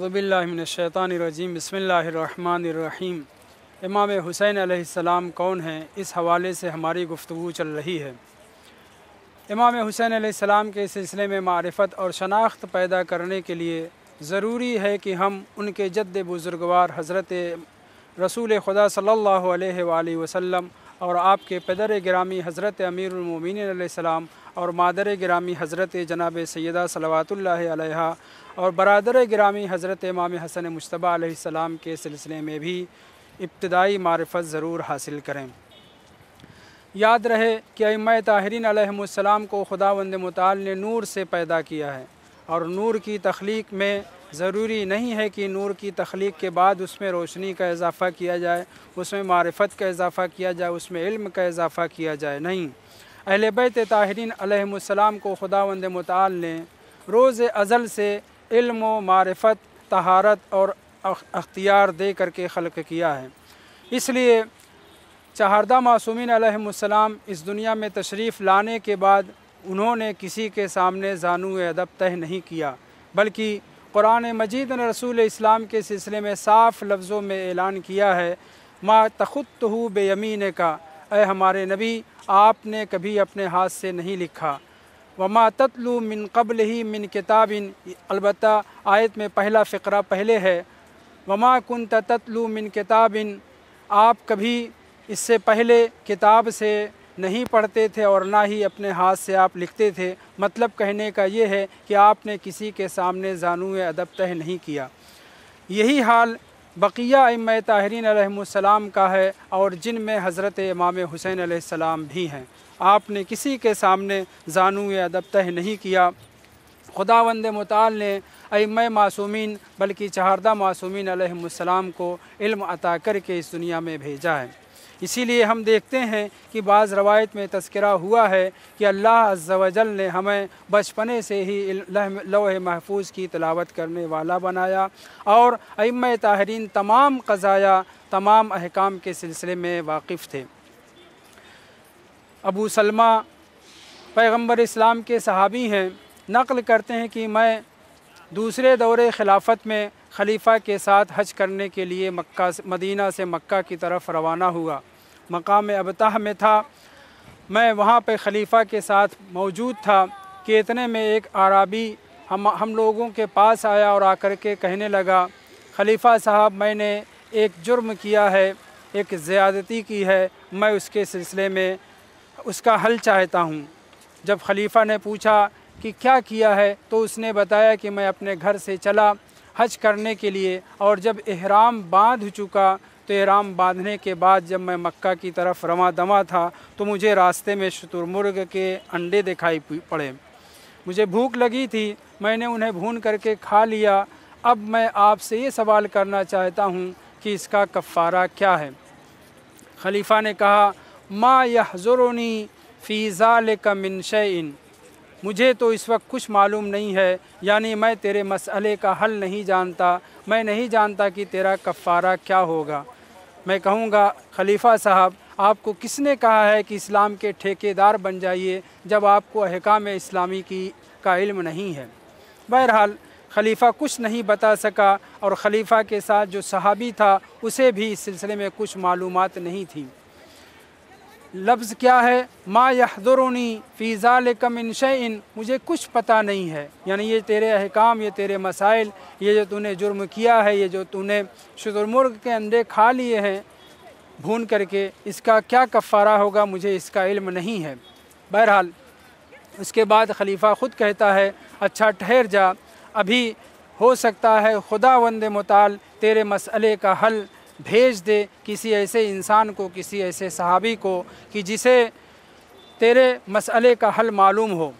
अऊज़ुबिल्लाहि मिनश्शैतानिर्रजीम बिस्मिल्लाहिर्रहमानिर्रहीम। इमाम हुसैन अलैहिस्सलाम कौन हैं, इस हवाले से हमारी गुफ्तगू चल रही है। इमाम हुसैन अलैहिस्सलाम के सिलसिले में मारिफत और शनाख्त पैदा करने के लिए ज़रूरी है कि हम उनके जद्द बुज़ुर्गवार हज़रत रसूल खुदा सल्लल्लाहु अलैहि वसल्लम और आपके पदर गिरामी हज़रत अमीरुल मोमिनीन अलैहिस्सलाम और मादर गिरामी हज़रत जनाब सैयदा सलवातुल्लाहि अलैहा और बरादर गिरामी हज़रत इमाम हसन मुज्तबा अलैहिस्सलाम के सिलसिले में भी इब्तिदाई मारिफत ज़रूर हासिल करें। याद रहे कि अइम्मा ताहिरीन अलैहिमुस्सलाम को खुदावंद मुताल ने नूर से पैदा किया है और नूर की तख्लीक में ज़रूरी नहीं है कि नूर की तख्लीक के बाद उसमें रोशनी का इजाफ़ा किया जाए, उसमें मारिफत का इजाफ़ा किया जाए, उसमें इल्म का इजाफ़ा किया जाए। नहीं, अहले बैत ताहिरीन अलैहिमुस्सलाम को खुदावंद मुताल ने रोज़ अज़ल से इल्म व मारिफत, तहारत और अख्तियार दे करके खल्क़ किया है। इसलिए चहारदा मासूमीन अलैहिमुस्सलाम इस दुनिया में तशरीफ़ लाने के बाद उन्होंने किसी के सामने ज़ानू अदब तह नहीं किया, बल्कि कुरान मजीद ने रसूल इस्लाम के सिलसिले में साफ़ लफ्ज़ों में ऐलान किया है, मा तख़ुत्तहु बेयमीन का, ऐ हमारे नबी आपने कभी अपने हाथ से नहीं लिखा। वमा ततलू मिन क़ब्ल ही मिन किताबिन, अलबत्ता आयत में पहला फ़िक्रा पहले है, वमा कुन्त ततलू मिन किताबिन, आप कभी इससे पहले किताब से नहीं पढ़ते थे और ना ही अपने हाथ से आप लिखते थे। मतलब कहने का ये है कि आपने किसी के सामने ज़ानू अदब तह नहीं किया। यही हाल बक़िया अइम्मा ताहिरीन अलैहिमुस्सलाम का है और जिन में हज़रत इमाम हुसैन अलैहिस्सलाम भी हैं। आपने किसी के सामने ज़ानू अदब तह नहीं किया। खुदावंद मुताल ने अइम्मा मासूमीन बल्कि चहारदा मासूमीन अलैहिमुस्सलाम को इल्म अता करके इस दुनिया में भेजा है। इसीलिए हम देखते हैं कि बाज़ रवायत में तज़किरा हुआ है कि अल्लाह अज़्ज़ा व जल ने हमें बचपने से ही लौह महफूज की तिलावत करने वाला बनाया और अइम्मा ताहिरीन तमाम क़ज़ाया, तमाम अहकाम के सिलसिले में वाकिफ़ थे। अबू सलमा पैगम्बर इस्लाम के सहाबी हैं, नक़ल करते हैं कि मैं दूसरे दौरे खिलाफत में खलीफ़ा के साथ हज करने के लिए मदीना से मक्का की तरफ रवाना हुआ। मकाम अबताह में था, मैं वहाँ पे खलीफ़ा के साथ मौजूद था कि इतने में एक आराबी हम लोगों के पास आया और आकर के कहने लगा, खलीफ़ा साहब मैंने एक जुर्म किया है, एक ज़्यादती की है, मैं उसके सिलसिले में उसका हल चाहता हूँ। जब खलीफ़ा ने पूछा कि क्या किया है तो उसने बताया कि मैं अपने घर से चला हज करने के लिए और जब इहराम बांध चुका तो इहराम बांधने के बाद जब मैं मक्का की तरफ रवां दवा था तो मुझे रास्ते में शुतुरमुर्ग के अंडे दिखाई पड़े। मुझे भूख लगी थी, मैंने उन्हें भून करके खा लिया। अब मैं आपसे ये सवाल करना चाहता हूँ कि इसका कफ़ारा क्या है। खलीफ़ा ने कहा, मा यहज़ुरुनी फ़ी ज़ालिका मिन शैइन, मुझे तो इस वक्त कुछ मालूम नहीं है, यानी मैं तेरे मसले का हल नहीं जानता, मैं नहीं जानता कि तेरा कफ़ारा क्या होगा। मैं कहूँगा, खलीफ़ा साहब आपको किसने कहा है कि इस्लाम के ठेकेदार बन जाइए जब आपको अहकाम इस्लामी का इल्म नहीं है। बहरहाल खलीफ़ा कुछ नहीं बता सका और खलीफ़ा के साथ जो सहाबी था उसे भी इस सिलसिले में कुछ मालूमात नहीं थी। लफ्ज़ क्या है, मा यहज़ुरुनी फ़ी ज़ालिका मिन शैइन, मुझे कुछ पता नहीं है, यानी ये तेरे अहकाम, ये तेरे मसाइल, ये जो तूने जुर्म किया है, ये जो तूने शुतुरमुर्ग के अंडे खा लिए हैं भून करके, इसका क्या कफ़ारा होगा, मुझे इसका इल्म नहीं है। बहरहाल उसके बाद खलीफ़ा ख़ुद कहता है, अच्छा ठहर जा, अभी हो सकता है खुदावंद मुताल तेरे मसले का हल भेज दे किसी ऐसे इंसान को, किसी ऐसे सहाबी को कि जिसे तेरे मसले का हल मालूम हो।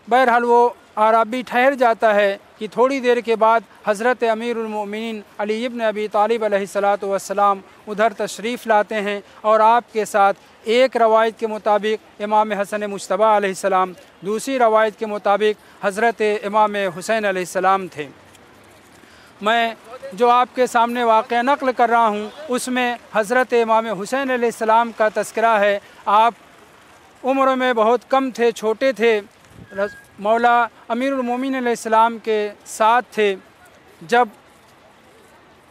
बहरहाल वो आराबी ठहर जाता है कि थोड़ी देर के बाद हज़रत अमीरुल मोमिनीन अली इब्न अबी तालिब अलैहिस्सलातु वस्सलाम उधर तशरीफ़ लाते हैं और आपके साथ एक रवायत के मुताबिक इमाम हसन मुज्तबा अलैहिस्सलाम, दूसरी रवायत के मुताबिक हज़रत इमाम हुसैन अलैहिस्सलाम थे। मैं जो आपके सामने वाक़या नक़ल कर रहा हूँ उसमें हज़रत इमाम हुसैन अलैहिस्सलाम का तज़किरा है। आप उम्र में बहुत कम थे, छोटे थे, मौला अमीरुल मोमिनीन अलैहिस्सलाम के साथ थे। जब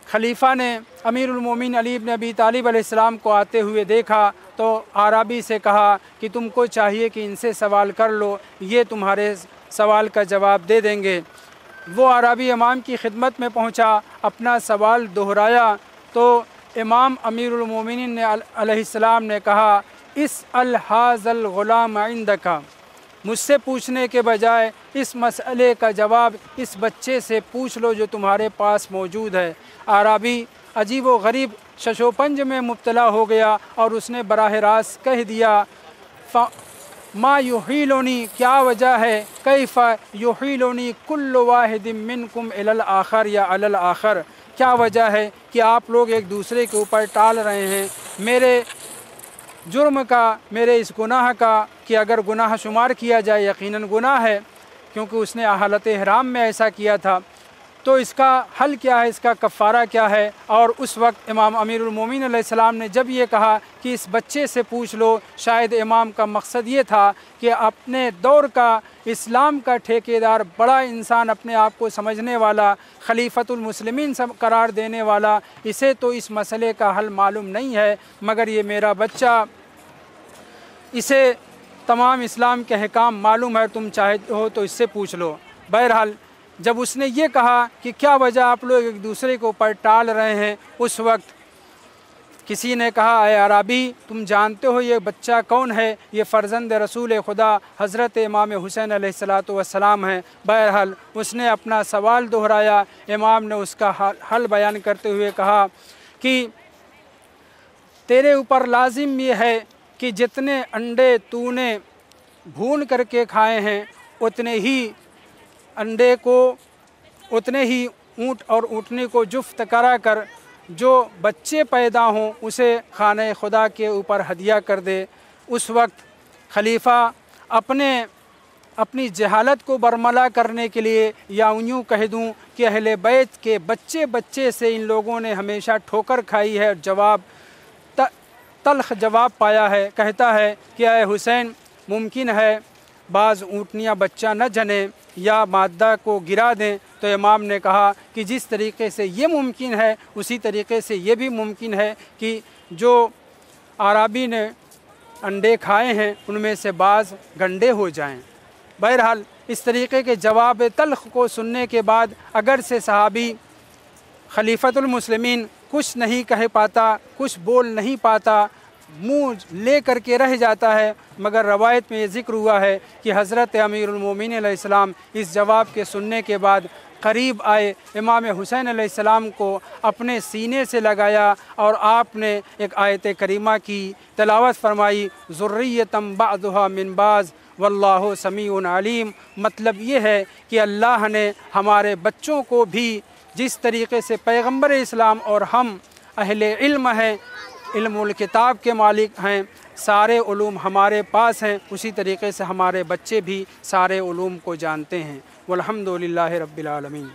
खलीफा ने अमीरुल मोमिन अली इब्न अबी तालिब अलैहिस्सलाम को आते हुए देखा तो आराबी से कहा कि तुमको चाहिए कि इनसे सवाल कर लो, ये तुम्हारे सवाल का जवाब दे देंगे। वो आराबी इमाम की खिदमत में पहुंचा, अपना सवाल दोहराया तो इमाम अमीरुल मोमिनीन अलैहिस्सलाम ने कहा, इस अल हाज़ल ग़ुलाम इंदका, मुझसे पूछने के बजाय इस मसले का जवाब इस बच्चे से पूछ लो जो तुम्हारे पास मौजूद है। आराबी अजीब व गरीब शशोपंज में मुब्तला हो गया और उसने बराह रास्त कह दिया, मा युहीलोनी, क्या वजह है, कैफ़ा युहीलोनी कुल्लु वाहिदिम मिनकुम इलल आखर या अलल आखर, क्या वजह है कि आप लोग एक दूसरे के ऊपर टाल रहे हैं मेरे जुर्म का, मेरे इस गुनाह का, कि अगर गुनाह शुमार किया जाए यकीनन गुनाह है क्योंकि उसने हालत इहराम में ऐसा किया था, तो इसका हल क्या है, इसका कफ़ारा क्या है। और उस वक्त इमाम अमीरुल मोमिनीन अलैहिस्सलाम ने जब ये कहा कि इस बच्चे से पूछ लो, शायद इमाम का मकसद ये था कि अपने दौर का इस्लाम का ठेकेदार, बड़ा इंसान, अपने आप को समझने वाला, खलीफतुल मुस्लिमीन सब करार देने वाला, इसे तो इस मसले का हल मालूम नहीं है, मगर ये मेरा बच्चा, इसे तमाम इस्लाम के अहकाम मालूम है, तुम चाहते हो तो इससे पूछ लो। बहरहाल जब उसने ये कहा कि क्या वजह आप लोग एक दूसरे के ऊपर टाल रहे हैं, उस वक्त किसी ने कहा, ऐ अराबी, तुम जानते हो ये बच्चा कौन है, ये फ़र्जंद रसूल खुदा हज़रत इमाम हुसैन अलैहिस्सलातु वस्सलाम है। बहरहाल उसने अपना सवाल दोहराया, इमाम ने उसका हल बयान करते हुए कहा कि तेरे ऊपर लाजिम ये है कि जितने अंडे तूने भून करके खाए हैं उतने ही अंडे को, उतने ही ऊँट और ऊँटनी को जुफ्त करा कर जो बच्चे पैदा हों उसे खाने खुदा के ऊपर हदिया कर दे। उस वक्त खलीफा अपनी जहालत को बरमला करने के लिए, या यूँ कह दूँ कि अहले बैत के बच्चे बच्चे से इन लोगों ने हमेशा ठोकर खाई है, जवाब तल्ख जवाब पाया है। कहता है कि ऐ हुसैन, मुमकिन है बाज़ ऊँटनियाँ बच्चा न जने या मादा को गिरा दें। तो इमाम ने कहा कि जिस तरीक़े से ये मुमकिन है उसी तरीक़े से ये भी मुमकिन है कि जो आराबी ने अंडे खाए हैं उनमें से बाज़ गंडे हो जाएं। बहरहाल इस तरीक़े के जवाब तल्ख को सुनने के बाद अगर से सहाबी खलीफतुल मुस्लिमीन कुछ नहीं कह पाता, कुछ बोल नहीं पाता, मुँह ले करके रह जाता है, मगर रवायत में ये ज़िक्र हुआ है कि हज़रत अमीरुल मोमिनीन अलैहिस्सलाम इस जवाब के सुनने के बाद करीब आए, इमाम हुसैन अलैहिस्सलाम को अपने सीने से लगाया और आपने एक आयत करीमा की तिलावत फरमाई, ज़ुर्रियतम बअदुहा मिन बाज़ वल्लाहु समीउन अलीम। मतलब ये है कि अल्लाह ने हमारे बच्चों को भी जिस तरीक़े से पैगम्बर इस्लाम और हम अहले इल्म हैं, इल्मुल किताब के मालिक हैं, सारे उलूम हमारे पास हैं, उसी तरीक़े से हमारे बच्चे भी सारे उलूम को जानते हैं। वल्हम्दुलिल्लाहि रब्बिल आलमीन।